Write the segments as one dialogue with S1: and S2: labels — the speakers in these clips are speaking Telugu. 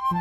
S1: హలో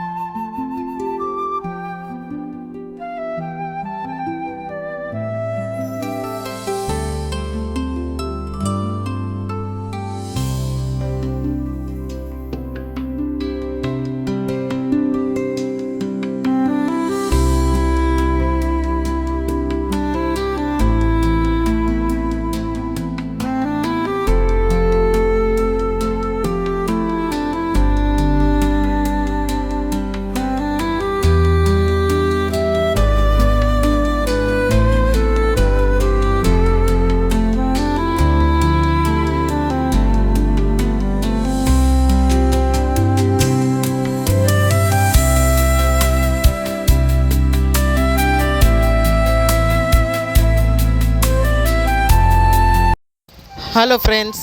S1: ఫ్రెండ్స్,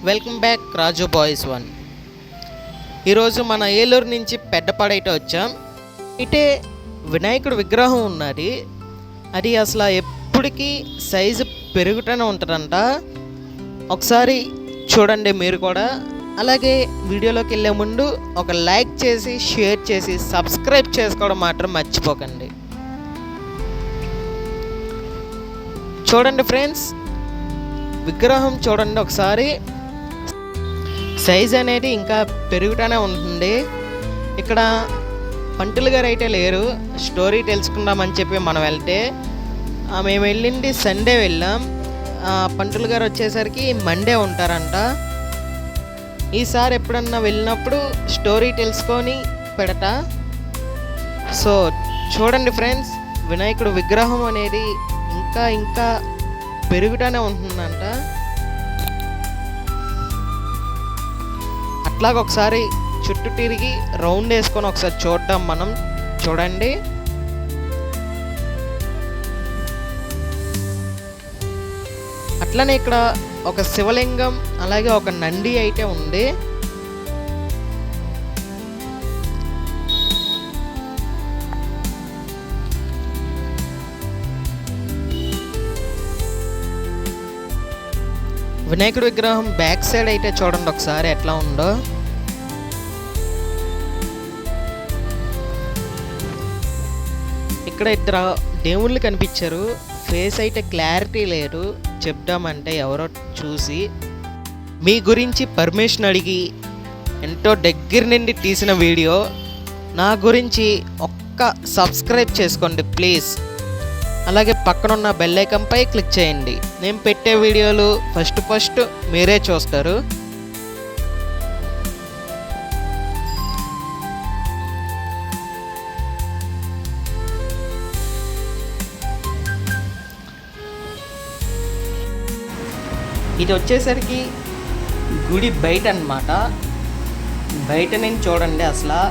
S1: వెల్కమ్ బ్యాక్ రాజు బాయ్స్ 1. ఈరోజు మన ఏలూరు నుంచి పెద్దపాడైతే వచ్చాం. ఇటే వినాయకుడు విగ్రహం ఉన్నది. అది అసలు ఎప్పటికీ సైజు పెరుగుతూనే ఉంటుందంట. ఒకసారి చూడండి మీరు కూడా. అలాగే వీడియోలోకి వెళ్ళే ముందు ఒక లైక్ చేసి, షేర్ చేసి, సబ్స్క్రైబ్ చేసుకోవడం మాత్రం మర్చిపోకండి. చూడండి ఫ్రెండ్స్, విగ్రహం చూడండి ఒకసారి. సైజ్ అనేది ఇంకా పెరుగుతూనే ఉంటుంది. ఇక్కడ పంతులు గారు అయితే లేరు. స్టోరీ తెలుసుకుందామని చెప్పి మనం వెళ్తే మేము వెళ్ళింది సండే వెళ్ళాం. పంతులు గారు వచ్చేసరికి మండే ఉంటారంట. ఈసారి ఎప్పుడన్నా వెళ్ళినప్పుడు స్టోరీ తెలుసుకొని పెడతా. సో చూడండి ఫ్రెండ్స్, వినాయకుడు విగ్రహం అనేది ఇంకా పెరుగుతూనే ఉంటుందంట. అట్లాగ ఒకసారి చుట్టూ తిరిగి రౌండ్ వేసుకొని ఒకసారి చూద్దాం మనం. చూడండి, అట్లనే ఇక్కడ ఒక శివలింగం అలాగే ఒక నంది అయితే ఉంది. వినాయకుడి విగ్రహం బ్యాక్ సైడ్ అయితే చూడండి ఒకసారి ఎట్లా ఉందో. ఇక్కడ ఇద్దరు దేవుళ్ళు కనిపించారు. ఫేస్ అయితే క్లారిటీ లేదు. చెప్దామంటే ఎవరో చూసి మీ గురించి పర్మిషన్ అడిగి ఎంతో దగ్గర నుండి తీసిన వీడియో. నా గురించి ఒక్క సబ్స్క్రైబ్ చేసుకోండి ప్లీజ్. అలాగే పక్కనున్న బెల్ ఐకాన్పై క్లిక్ చేయండి. నేను పెట్టే వీడియోలు ఫస్ట్ మీరే చూస్తారు. ఇది వచ్చేసరికి గుడి బయట అన్నమాట. బయట నుంచి చూడండి అసలు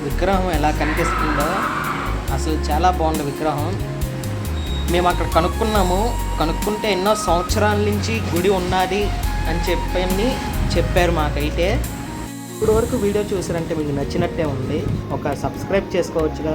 S1: విగ్రహం ఎలా కనిపిస్తుందో. అసలు చాలా బాగుంది విగ్రహం. మేము అక్కడ కనుక్కుంటే ఎన్నో సంవత్సరాల నుంచి గుడి ఉన్నది అని చెప్పారు మాకైతే. ఇప్పుడు వరకు వీడియో చూసారంటే మీకు నచ్చినట్టే ఉంది. ఒక సబ్స్క్రైబ్ చేసుకోవచ్చుగా.